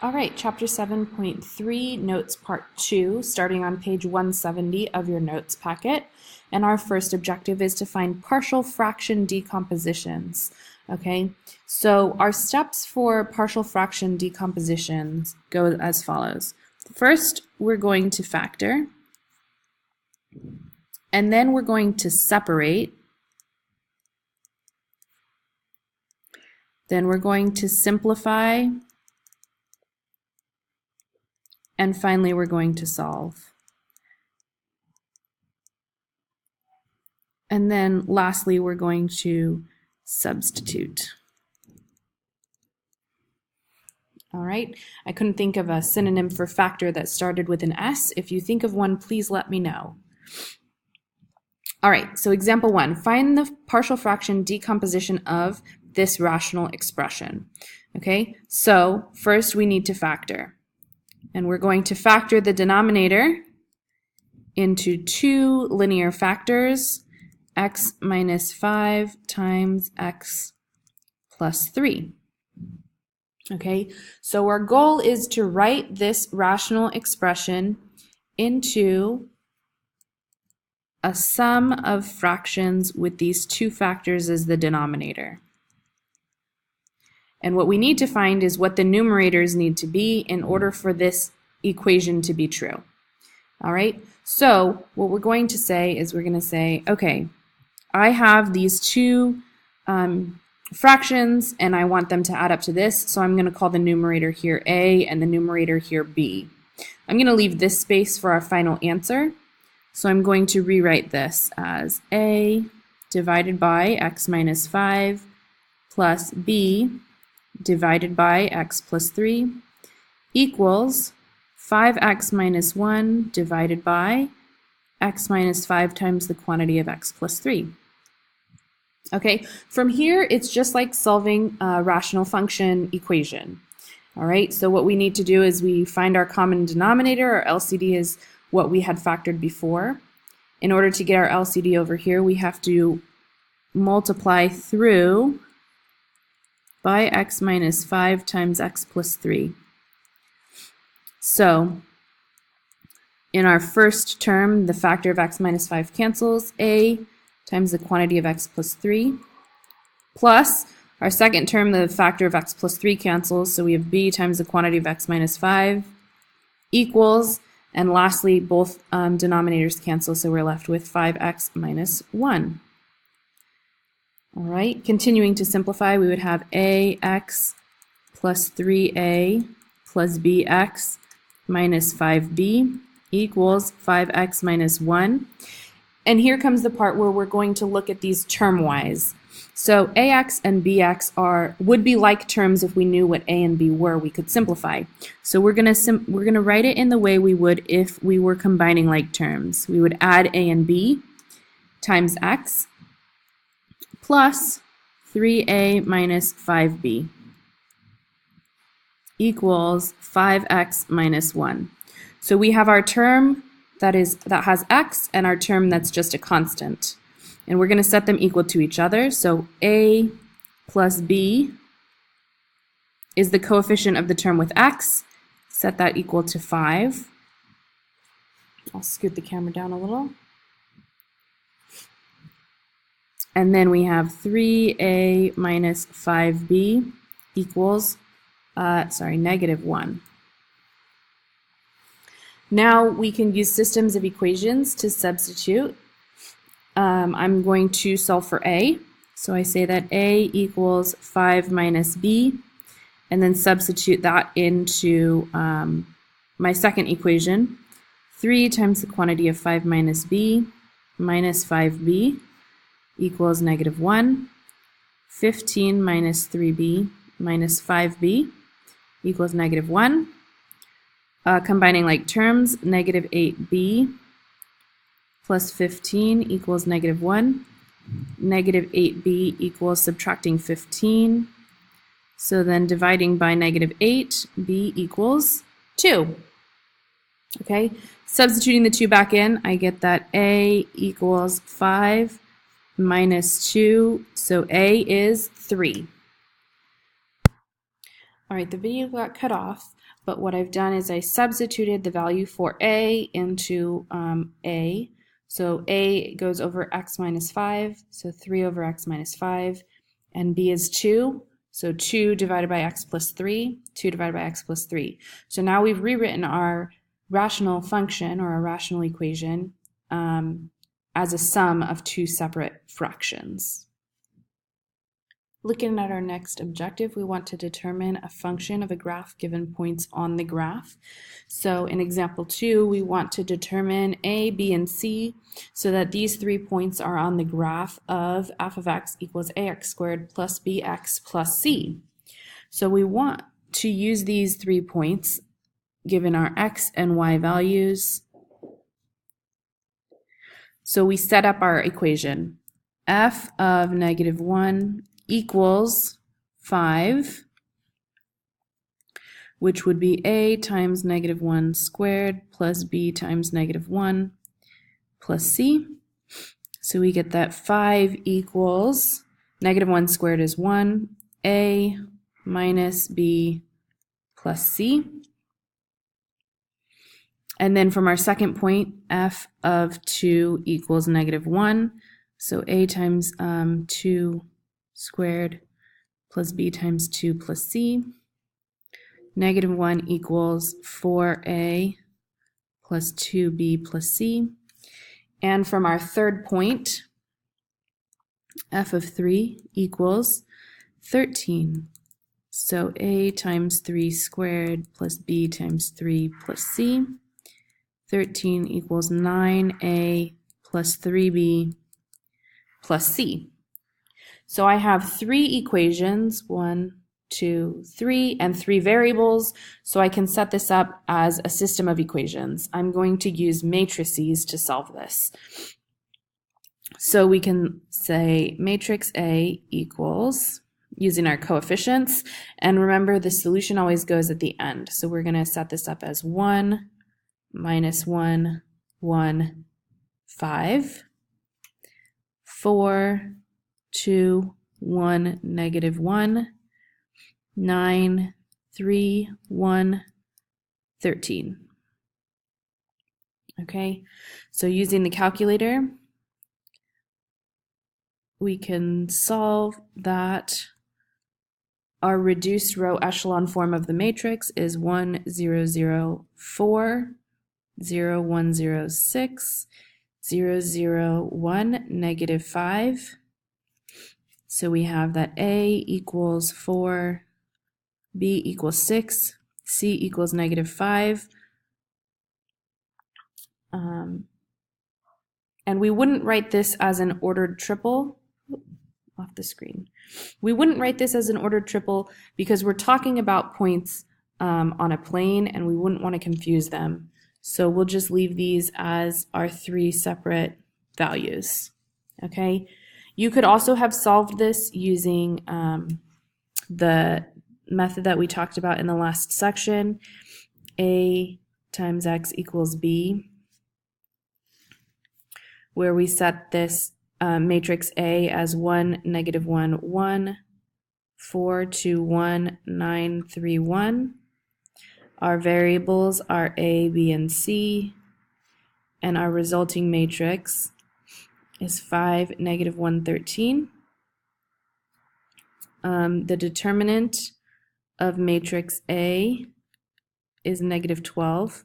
All right, chapter 7.3, notes part 2, starting on page 170 of your notes packet. And our first objective is to find partial fraction decompositions. Okay, so our steps for partial fraction decompositions go as follows. First, we're going to factor, and then we're going to separate, then we're going to simplify, and finally we're going to solve. And then lastly we're going to substitute. All right, I couldn't think of a synonym for factor that started with an S. If you think of one, please let me know. All right, so example 1, find the partial fraction decomposition of this rational expression. Okay, so first we need to factor. And we're going to factor the denominator into two linear factors, x minus 5 times x plus 3. Okay, so our goal is to write this rational expression into a sum of fractions with these two factors as the denominator. And what we need to find is what the numerators need to be in order for this equation to be true. All right, so what we're going to say is we're going to say, okay, I have these two fractions and I want them to add up to this, so I'm going to call the numerator here a and the numerator here b. I'm going to leave this space for our final answer, so I'm going to rewrite this as a divided by x minus 5 plus b divided by x plus 3 equals 5x minus 1 divided by x minus 5 times the quantity of x plus 3. Okay, from here it's just like solving a rational function equation. All right, so what we need to do is we find our common denominator. Our LCD is what we had factored before. In order to get our LCD over here, we have to multiply through by x minus 5 times x plus 3. So in our first term, the factor of x minus 5 cancels, a times the quantity of x plus 3, plus our second term, the factor of x plus 3 cancels, so we have b times the quantity of x minus 5 equals, and lastly, both denominators cancel, so we're left with 5x minus 1. All right, continuing to simplify, we would have ax plus 3a plus bx minus 5b equals 5x minus 1. And here comes the part where we're going to look at these term-wise. So ax and bx would be like terms if we knew what a and b were. We could simplify. So we're gonna write it in the way we would if we were combining like terms. We would add a and b times x plus 3a minus 5b equals 5x minus 1. So we have our term that has x and our term that's just a constant. And we're going to set them equal to each other. So a plus b is the coefficient of the term with x. Set that equal to 5. I'll scoot the camera down a little. And then we have 3a minus 5b equals, negative 1. Now we can use systems of equations to substitute. I'm going to solve for a. So I say that a equals 5 minus b, and then substitute that into my second equation. 3 times the quantity of 5 minus b minus 5b equals negative 1. 15 minus 3b minus 5b equals negative 1. Combining like terms, negative 8b plus 15 equals negative 1. Negative 8b equals subtracting 15. So then dividing by negative 8, b equals 2. Okay, substituting the 2 back in, I get that a equals 5 minus 2, so a is 3. All right, the video got cut off, but what I've done is I substituted the value for a into a. So a goes over x minus 5, so 3 over x minus 5, and b is 2, so 2 divided by x plus 3, 2 divided by x plus 3. So now we've rewritten our rational function or our rational equation as a sum of two separate fractions. Looking at our next objective, we want to determine a function of a graph given points on the graph. So in example 2, we want to determine a, b, and c so that these 3 points are on the graph of f of x equals ax squared plus bx plus c. So we want to use these 3 points given our x and y values. So we set up our equation. F of -1 equals 5, which would be a times -1 squared plus b times -1 plus c. So we get that 5 equals -1 squared is 1, a minus b plus c. And then from our second point, f of 2 equals -1. So a times 2 squared plus b times 2 plus c. -1 equals 4a plus 2b plus c. And from our third point, f of 3 equals 13. So a times 3 squared plus b times 3 plus c. 13 equals 9a plus 3b plus c. So I have 3 equations, 1, 2, 3, and 3 variables, so I can set this up as a system of equations. I'm going to use matrices to solve this. So we can say matrix A equals, using our coefficients, and remember the solution always goes at the end. So we're going to set this up as 1, -1, 1, 5, 4, 2, 1, -1, 9, 3, 1, 13. Okay, so using the calculator, we can solve that. Our reduced row echelon form of the matrix is 1, 0, 0, 4, 0, 1, 0, 6, 0, 0, 1, -5. So we have that A equals 4, B equals 6, C equals -5. And we wouldn't write this as an ordered triple. Off the screen. We wouldn't write this as an ordered triple because we're talking about points on a plane and we wouldn't want to confuse them. So we'll just leave these as our 3 separate values. Okay. You could also have solved this using the method that we talked about in the last section, a times x equals b, where we set this matrix A as 1, -1, 1, 4, 2, 1, 9, 3, 1. Our variables are A, B, and C, and our resulting matrix is 5, -1, 13. The determinant of matrix A is -12,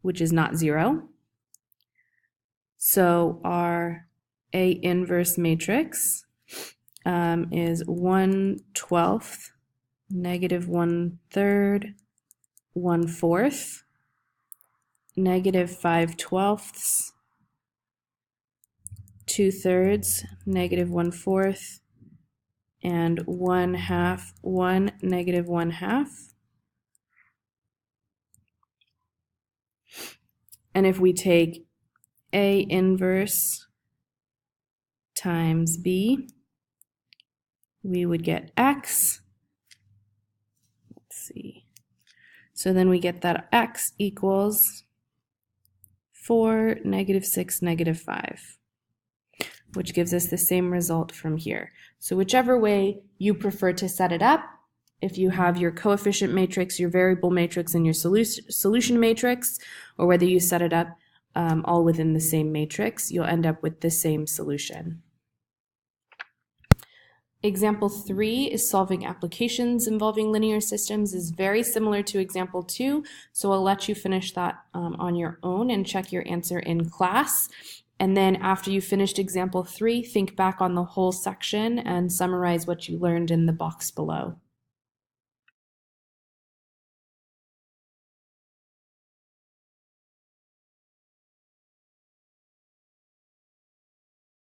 which is not 0. So our A inverse matrix is 1/12, -1/3, 1/4, -5/12, 2/3, -1/4, and 1/2, 1, -1/2. And if we take A inverse times B, we would get X. Let's see. So then we get that X equals 4, -6, -5, which gives us the same result from here. So whichever way you prefer to set it up, if you have your coefficient matrix, your variable matrix, and your solution matrix, or whether you set it up all within the same matrix, you'll end up with the same solution. Example 3 is solving applications involving linear systems, is very similar to example 2, so I'll let you finish that on your own and check your answer in class. And then after you finished example 3, think back on the whole section and summarize what you learned in the box below.